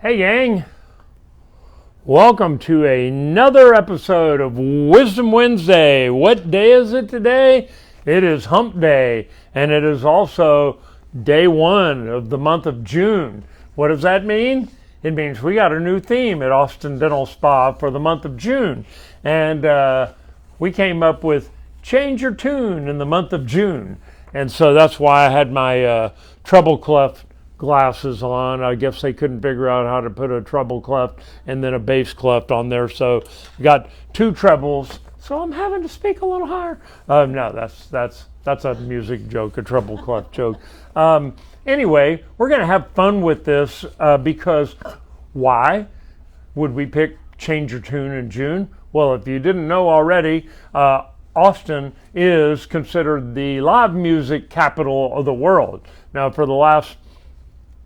Hey gang, welcome to another episode of Wisdom Wednesday. What day is it today? It is Hump Day, and it is also day one of the month of June. What does that mean? It means we got a new theme at Austin Dental Spa for the month of June, and we came up with Change Your Tune in the month of June. And so that's why I had my treble clef glasses on. I guess they couldn't figure out how to put a treble clef and then a bass clef on there, so we got two trebles, so I'm having to speak a little higher. No, that's a music joke, a treble clef joke. Anyway, we're going to have fun with this because why would we pick Change Your Tune in June? Well, if you didn't know already, Austin is considered the live music capital of the world. Now, for the last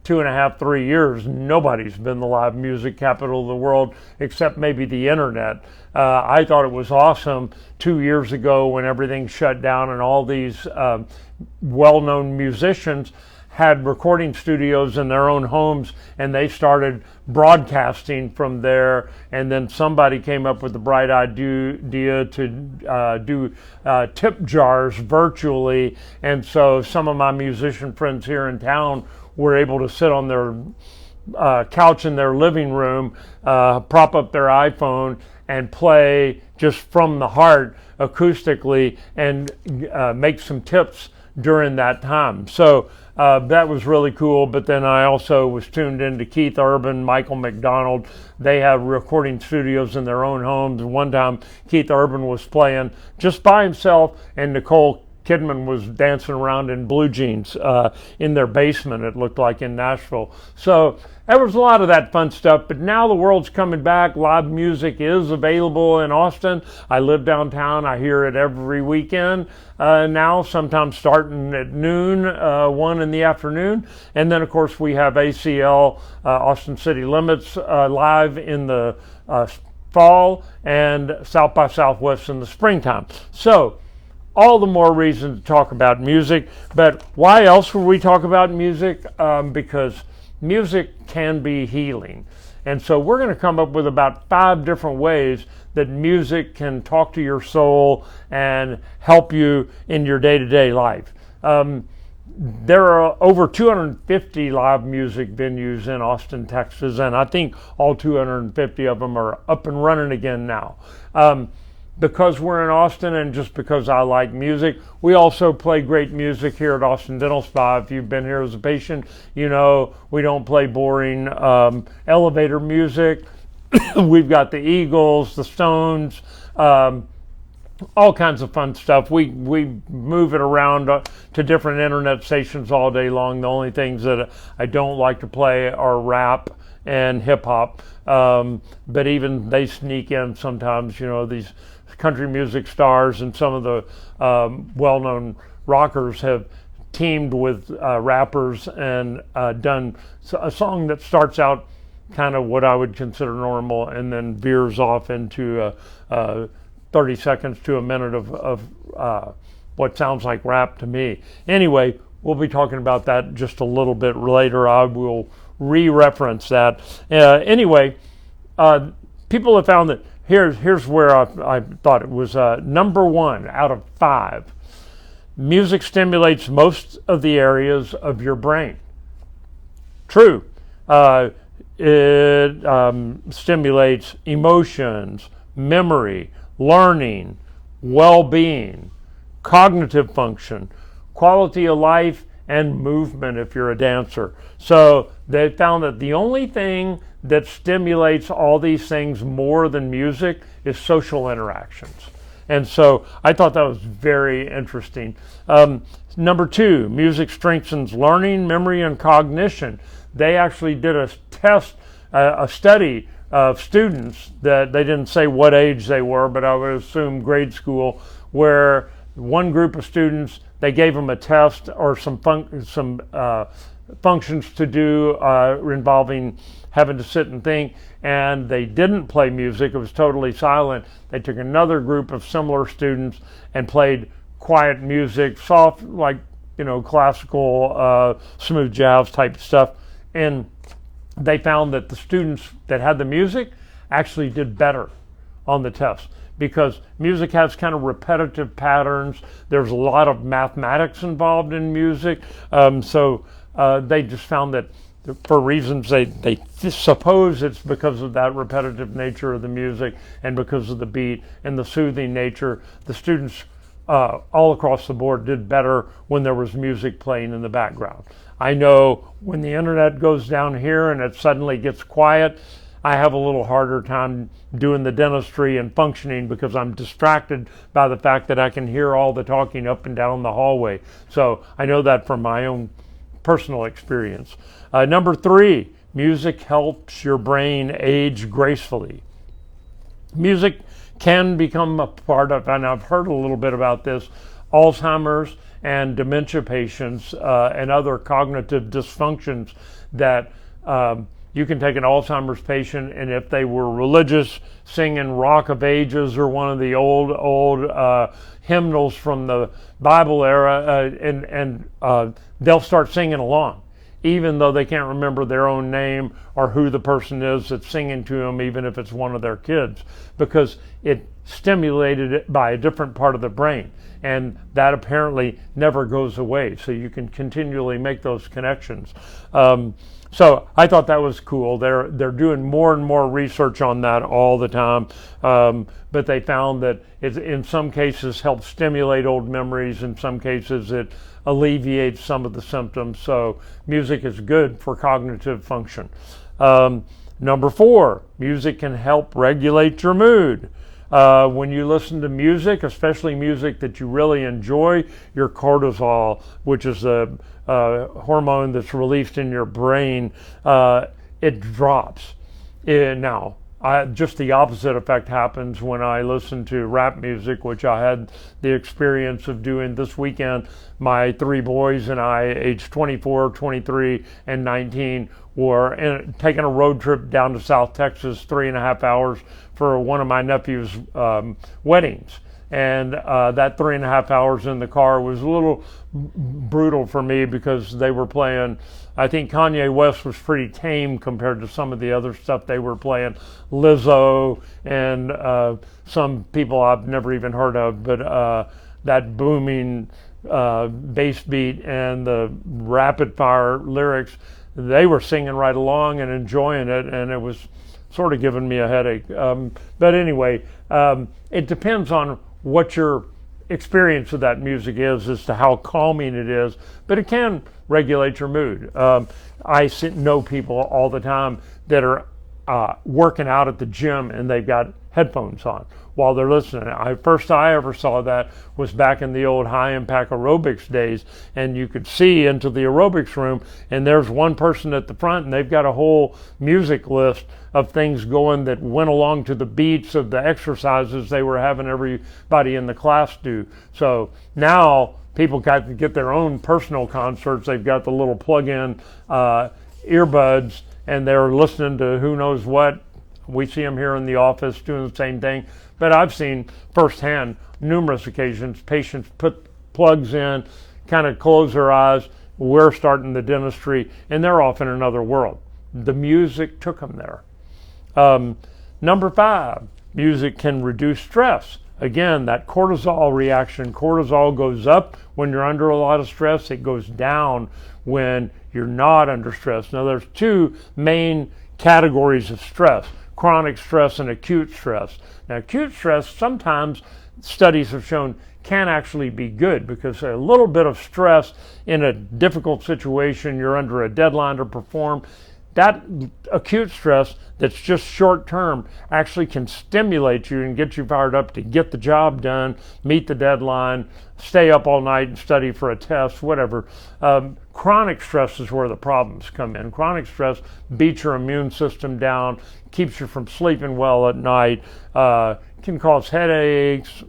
2.5, 3 years, nobody's been the live music capital of the world except maybe the internet. I thought it was awesome 2 years ago when everything shut down and all these well-known musicians had recording studios in their own homes, and they started broadcasting from there. And then somebody came up with the bright idea to do tip jars virtually. And so some of my musician friends here in town were able to sit on their couch in their living room, prop up their iPhone, and play just from the heart acoustically and make some tips during that time. So that was really cool. But then I also was tuned into Keith Urban, Michael McDonald. They have recording studios in their own homes. And one time Keith Urban was playing just by himself, and Nicole Kidman was dancing around in blue jeans in their basement, it looked like, in Nashville. So there was a lot of that fun stuff, but now the world's coming back. Live music is available in Austin. I live downtown. I hear it every weekend now, sometimes starting at noon, 1 in the afternoon. And then, of course, we have ACL, Austin City Limits, live in the fall, and South by Southwest in the springtime. So all the more reason to talk about music. But why else would we talk about music? Because music can be healing. And so we're going to come up with about 5 different ways that music can talk to your soul and help you in your day-to-day life. There are over 250 live music venues in Austin, Texas, and I think all 250 of them are up and running again now. Because we're in Austin and just because I like music, we also play great music here at Austin Dental Spa. If you've been here as a patient, you know we don't play boring elevator music. We've got the Eagles, the Stones, all kinds of fun stuff. We move it around to different internet stations all day long. The only things that I don't like to play are rap and hip hop, but even they sneak in sometimes, you know, these country music stars and some of the well-known rockers have teamed with rappers and done a song that starts out kind of what I would consider normal and then veers off into 30 seconds to a minute of what sounds like rap to me. Anyway, we'll be talking about that just a little bit later. I will re-reference that. Anyway, people have found that here's where I thought it was number 1 out of 5. Music stimulates most of the areas of your brain. True. It stimulates emotions, memory, learning, well-being, cognitive function, quality of life, and movement if you're a dancer. So they found that the only thing that stimulates all these things more than music is social interactions. And so I thought that was very interesting. Number 2, music strengthens learning, memory, and cognition. They actually did a test, a study of students that they didn't say what age they were, but I would assume grade school, where one group of students, they gave them a test or some functions to do involving having to sit and think, and they didn't play music. It was totally silent. They took another group of similar students and played quiet music, soft, like, you know, classical, smooth jazz type stuff, and they found that the students that had the music actually did better on the test, because music has kind of repetitive patterns. There's a lot of mathematics involved in music. So they just found that for reasons they suppose it's because of that repetitive nature of the music and because of the beat and the soothing nature, the students all across the board did better when there was music playing in the background. I know when the internet goes down here and it suddenly gets quiet, I have a little harder time doing the dentistry and functioning because I'm distracted by the fact that I can hear all the talking up and down the hallway. So I know that from my own personal experience. Number 3, music helps your brain age gracefully. Music can become a part of, and I've heard a little bit about this, Alzheimer's and dementia patients and other cognitive dysfunctions that you can take an Alzheimer's patient, and if they were religious, singing Rock of Ages or one of the old hymnals from the Bible era, and they'll start singing along, even though they can't remember their own name or who the person is that's singing to them, even if it's one of their kids, because it stimulated it by a different part of the brain. And that apparently never goes away. So you can continually make those connections. So I thought that was cool. They're doing more and more research on that all the time. But they found that it in some cases helps stimulate old memories. In some cases it alleviates some of the symptoms. So music is good for cognitive function. Number 4, music can help regulate your mood. When you listen to music, especially music that you really enjoy, your cortisol, which is a hormone that's released in your brain, it drops. Now, just the opposite effect happens when I listen to rap music, which I had the experience of doing this weekend. My 3 boys and I, aged 24, 23, and 19, were taking a road trip down to South Texas, 3.5 hours for one of my nephew's weddings. And that 3.5 hours in the car was a little brutal for me because they were playing, I think Kanye West was pretty tame compared to some of the other stuff they were playing. Lizzo and some people I've never even heard of, but that booming bass beat and the rapid fire lyrics, they were singing right along and enjoying it, and it was sort of giving me a headache. But anyway, it depends on what your experience of that music is as to how calming it is, but it can regulate your mood. I know people all the time that are working out at the gym and they've got headphones on while they're listening. First I ever saw that was back in the old high impact aerobics days, and you could see into the aerobics room and there's one person at the front and they've got a whole music list of things going that went along to the beats of the exercises they were having everybody in the class do. So now people got to get their own personal concerts. They've got the little plug-in earbuds and they're listening to who knows what. We see them here in the office doing the same thing. But I've seen firsthand numerous occasions patients put plugs in, kind of close their eyes. We're starting the dentistry and they're off in another world. The music took them there. Number 5, music can reduce stress. Again, that cortisol reaction. Cortisol goes up when you're under a lot of stress. It goes down when you're not under stress. Now, there's 2 main categories of stress: chronic stress and acute stress. Now, acute stress, sometimes studies have shown, can actually be good, because a little bit of stress in a difficult situation, you're under a deadline to perform, that acute stress that's just short term actually can stimulate you and get you fired up to get the job done, meet the deadline, stay up all night and study for a test, whatever. Chronic stress is where the problems come in. Chronic stress beats your immune system down, keeps you from sleeping well at night, can cause headaches,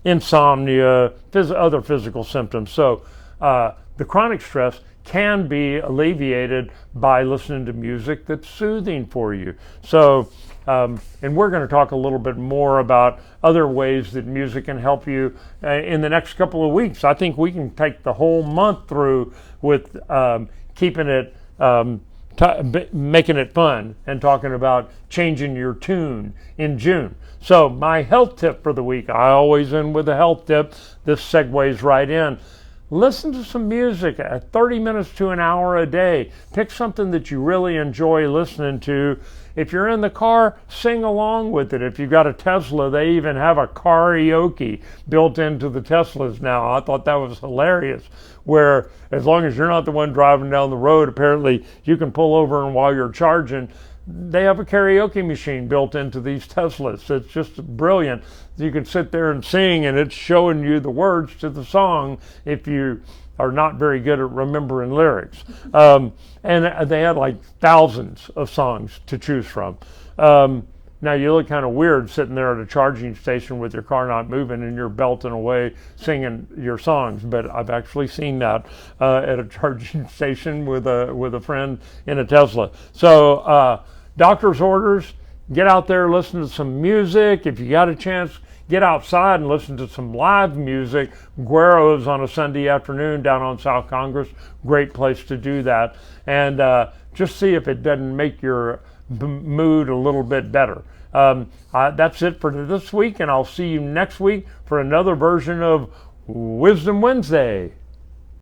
insomnia, other physical symptoms. So the chronic stress can be alleviated by listening to music that's soothing for you. So, and we're going to talk a little bit more about other ways that music can help you in the next couple of weeks. I think we can take the whole month through with keeping it making it fun and talking about changing your tune in June. So my health tip for the week, I always end with a health tip. This segues right in. Listen to some music at 30 minutes to an hour a day. Pick something that you really enjoy listening to. If you're in the car, sing along with it. If you've got a Tesla, they even have a karaoke built into the Teslas now. I thought that was hilarious, where as long as you're not the one driving down the road, apparently you can pull over and while you're charging, they have a karaoke machine built into these Teslas. It's just brilliant. You can sit there and sing, and it's showing you the words to the song if you are not very good at remembering lyrics. And they had like thousands of songs to choose from. Now you look kind of weird sitting there at a charging station with your car not moving and you're belting away singing your songs, but I've actually seen that at a charging station with a friend in a Tesla. So doctor's orders, get out there, listen to some music. If you got a chance, get outside and listen to some live music. Guero's on a Sunday afternoon down on South Congress. Great place to do that. And just see if it doesn't make your mood a little bit better. That's it for this week, and I'll see you next week for another version of Wisdom Wednesday.